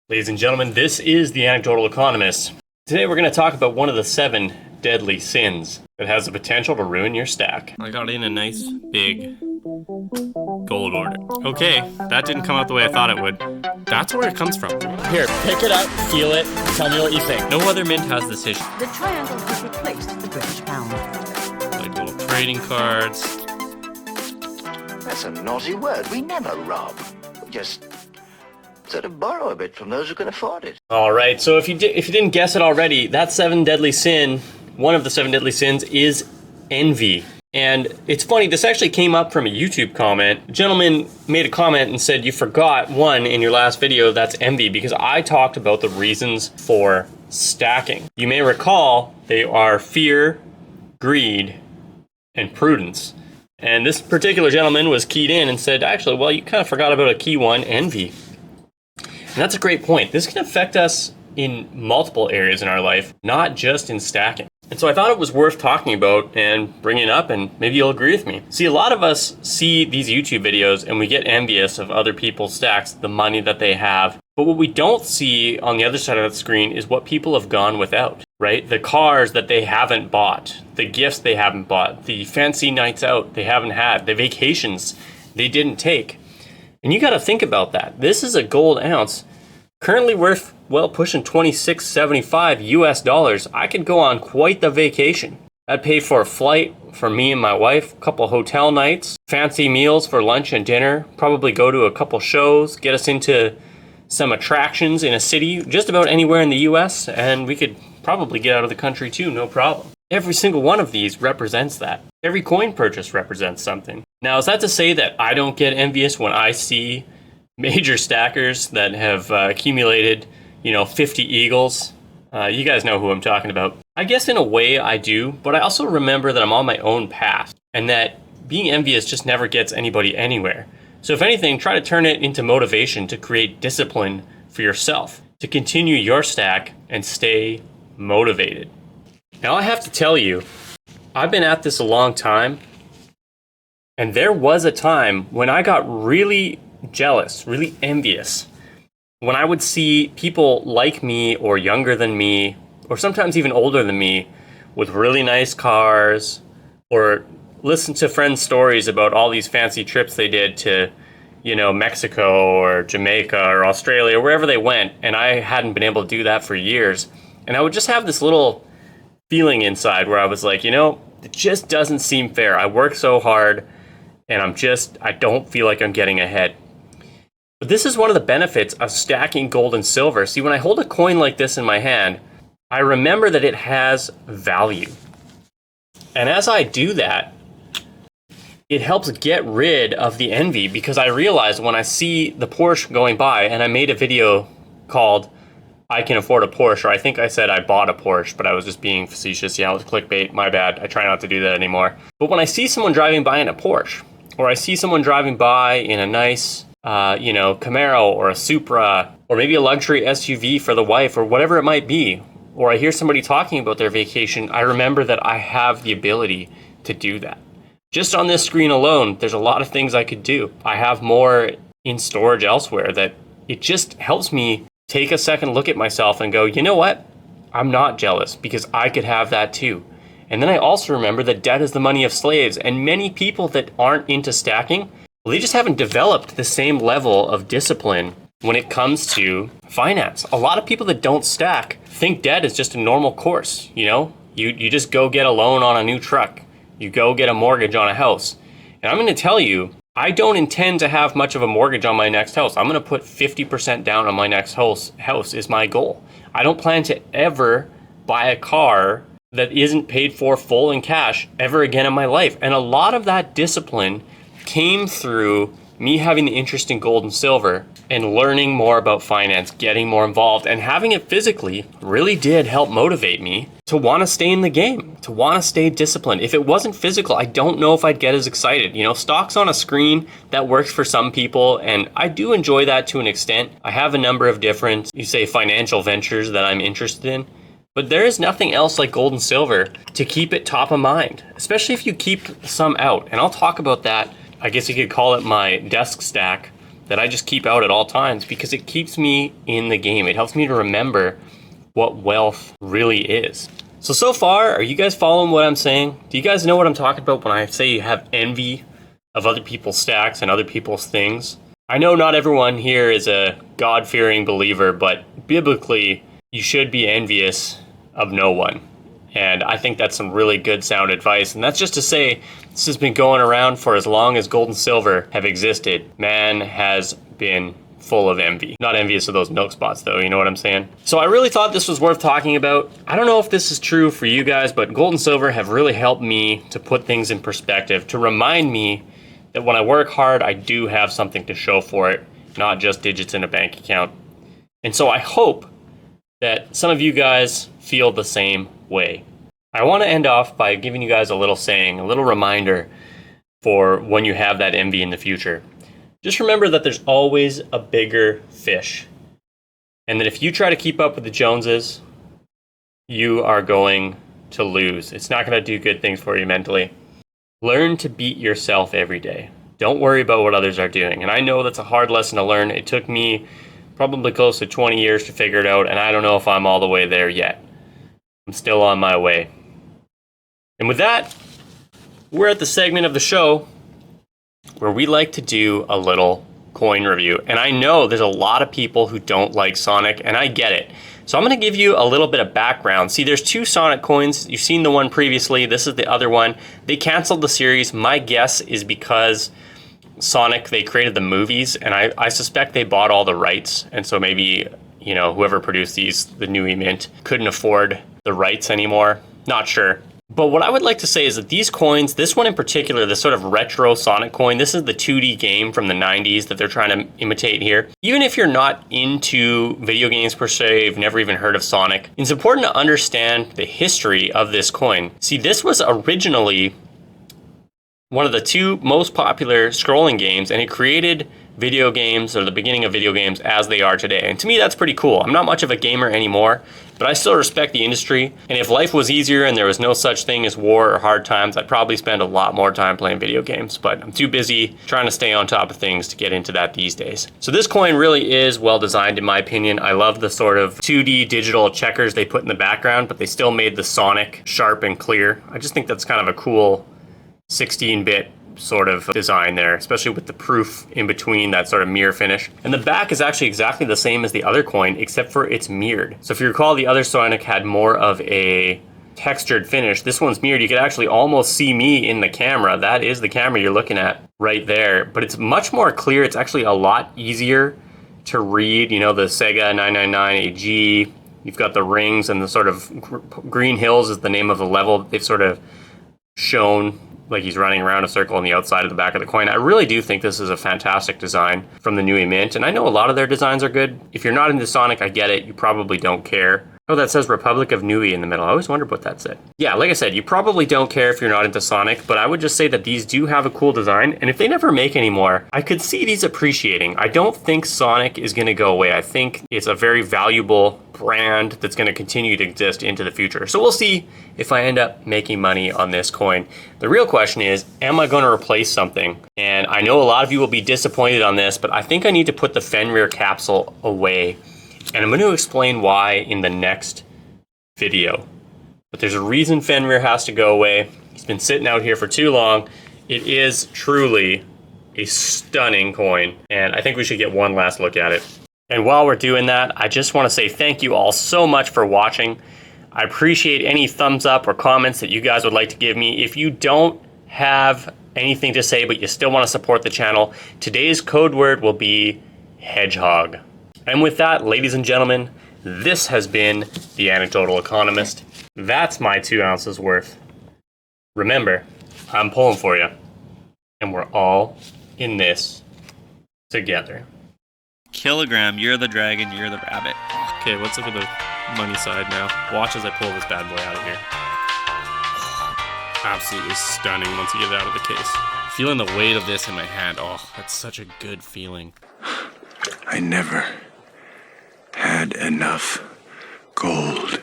Ladies and gentlemen, this is the Anecdotal Economist. Today we're going to talk about one of the 7 deadly sins that has the potential to ruin your stack. I got in a nice, big gold order. Okay, that didn't come out the way I thought it would. That's where it comes from. Here, pick it up, feel it, tell me what you think. No other mint has this issue. The triangle has replaced the British pound. Like little trading cards. That's a naughty word. We never rob. We just sort of borrow a bit from those who can afford it. All right, so if you didn't guess it already, that 7 deadly sin, one of the 7 deadly sins is envy. And it's funny, this actually came up from a YouTube comment. A gentleman made a comment and said, you forgot one in your last video, that's envy, because I talked about the reasons for stacking. You may recall they are fear, greed, and prudence. And this particular gentleman was keyed in and said, actually, well, you kind of forgot about a key one, envy. And that's a great point. This can affect us in multiple areas in our life, not just in stacking. And so I thought it was worth talking about and bringing up, and maybe you'll agree with me. See, a lot of us see these YouTube videos and we get envious of other people's stacks, the money that they have. But what we don't see on the other side of the screen is what people have gone without, right? The cars that they haven't bought, the gifts they haven't bought, the fancy nights out they haven't had, the vacations they didn't take. And you got to think about that. This is a gold ounce currently worth, well, pushing $26.75 US dollars. I could go on quite the vacation. I'd pay for a flight for me and my wife, a couple hotel nights, fancy meals for lunch and dinner, probably go to a couple shows, get us into some attractions in a city, just about anywhere in the US, and we could probably get out of the country too, no problem. Every single one of these represents that. Every coin purchase represents something. Now, is that to say that I don't get envious when I see major stackers that have accumulated, 50 eagles? You guys know who I'm talking about. I guess in a way I do, but I also remember that I'm on my own path and that being envious just never gets anybody anywhere. So if anything, try to turn it into motivation to create discipline for yourself, to continue your stack and stay motivated. Now I have to tell you, I've been at this a long time, and there was a time when I got really jealous, really envious, when I would see people like me or younger than me, or sometimes even older than me, with really nice cars, or listen to friends' stories about all these fancy trips they did to, Mexico or Jamaica or Australia, or wherever they went, and I hadn't been able to do that for years. And I would just have this little feeling inside where I was like, it just doesn't seem fair. I work so hard, and I don't feel like I'm getting ahead. But this is one of the benefits of stacking gold and silver. See, when I hold a coin like this in my hand, I remember that it has value. And as I do that, it helps get rid of the envy, because I realize when I see the Porsche going by, and I made a video called I Can Afford a Porsche, or I think I said I bought a Porsche, but I was just being facetious. Yeah, it was clickbait, my bad. I try not to do that anymore. But when I see someone driving by in a Porsche, or I see someone driving by in a nice Camaro or a Supra, or maybe a luxury SUV for the wife, or whatever it might be, or I hear somebody talking about their vacation, I remember that I have the ability to do that. Just on this screen alone, there's a lot of things I could do. I have more in storage elsewhere that it just helps me take a second look at myself and go, you know what? I'm not jealous, because I could have that too. And then I also remember that debt is the money of slaves, and many people that aren't into stacking, well, they just haven't developed the same level of discipline when it comes to finance. A lot of people that don't stack think debt is just a normal course. You just go get a loan on a new truck. You go get a mortgage on a house. And I'm going to tell you, I don't intend to have much of a mortgage on my next house. I'm going to put 50% down on my next house is my goal. I don't plan to ever buy a car that isn't paid for full in cash ever again in my life. And a lot of that discipline came through me having the interest in gold and silver and learning more about finance, getting more involved, and having it physically really did help motivate me to want to stay in the game, to want to stay disciplined. If it wasn't physical, I don't know if I'd get as excited. Stocks on a screen, that works for some people, and I do enjoy that to an extent. I have a number of different, financial ventures that I'm interested in. But there is nothing else like gold and silver to keep it top of mind, especially if you keep some out. And I'll talk about that. I guess you could call it my desk stack that I just keep out at all times because it keeps me in the game. It helps me to remember what wealth really is. So far, are you guys following what I'm saying? Do you guys know what I'm talking about when I say you have envy of other people's stacks and other people's things? I know not everyone here is a God-fearing believer, but biblically, you should be envious of no one. And I think that's some really good sound advice. And that's just to say, this has been going around for as long as gold and silver have existed. Man has been full of envy. Not envious of those milk spots though, you know what I'm saying? So I really thought this was worth talking about. I don't know if this is true for you guys, but gold and silver have really helped me to put things in perspective, to remind me that when I work hard, I do have something to show for it, not just digits in a bank account. And so I hope that some of you guys feel the same way. I want to end off by giving you guys a little saying, a little reminder for when you have that envy in the future. Just remember that there's always a bigger fish. And that if you try to keep up with the Joneses, you are going to lose. It's not going to do good things for you mentally. Learn to beat yourself every day. Don't worry about what others are doing. And I know that's a hard lesson to learn. It took me probably close to 20 years to figure it out, and I don't know if I'm all the way there yet. I'm still on my way. And with that, we're at the segment of the show where we like to do a little coin review. And I know there's a lot of people who don't like Sonic, and I get it. So I'm going to give you a little bit of background. See, there's two Sonic coins. You've seen the one previously. This is the other one. They canceled the series. My guess is because Sonic, they created the movies, and I suspect they bought all the rights. And so maybe, you know, whoever produced these, the Nui Mint, couldn't afford the rights anymore. Not sure. But what I would like to say is that these coins, this one in particular, this sort of retro Sonic coin, this is the 2D game from the 90s that they're trying to imitate here. Even if you're not into video games per se, you've never even heard of Sonic, it's important to understand the history of this coin. See, this was originally one of the two most popular scrolling games, and it created video games, or the beginning of video games, as they are today. And to me, that's pretty cool. I'm not much of a gamer anymore, but I still respect the industry. And if life was easier and there was no such thing as war or hard times, I'd probably spend a lot more time playing video games. But I'm too busy trying to stay on top of things to get into that these days. So this coin really is well designed in my opinion. I love the sort of 2D digital checkers they put in the background, but they still made the Sonic sharp and clear. I just think that's kind of a cool 16-bit sort of design there, especially with the proof in between, that sort of mirror finish. And the back is actually exactly the same as the other coin, except for it's mirrored. So if you recall, the other Sonic had more of a textured finish. This one's mirrored. You can actually almost see me in the camera. That is the camera you're looking at right there. But it's much more clear. It's actually a lot easier to read. You know, the Sega 999 AG. You've got the rings, and the sort of Green Hills is the name of the level they've sort of shown, like he's running around a circle on the outside of the back of the coin. I really do think this is a fantastic design from the Nui Mint, and I know a lot of their designs are good. If you're not into Sonic, I get it. You probably don't care. Oh, that says Republic of Nui in the middle. I always wondered what that said. Yeah, like I said, you probably don't care if you're not into Sonic, but I would just say that these do have a cool design, and if they never make any more, I could see these appreciating. I don't think Sonic is going to go away. I think it's a very valuable brand that's going to continue to exist into the future. So we'll see if I end up making money on this coin. The real question is, am I going to replace something? And I know a lot of you will be disappointed on this, but I think I need to put the Fenrir capsule away. And I'm going to explain why in the next video. But there's a reason Fenrir has to go away. He's been sitting out here for too long. It is truly a stunning coin, and I think we should get one last look at it. And while we're doing that, I just want to say thank you all so much for watching. I appreciate any thumbs up or comments that you guys would like to give me. If you don't have anything to say, but you still want to support the channel, today's code word will be hedgehog. And with that, ladies and gentlemen, this has been The Anecdotal Economist. That's my 2 ounces worth. Remember, I'm pulling for you, and we're all in this together. Kilogram, you're the dragon, you're the rabbit. Okay, let's look at the money side now. Watch as I pull this bad boy out of here. Absolutely stunning once you get it out of the case. Feeling the weight of this in my hand. Oh, that's such a good feeling. I never had enough gold.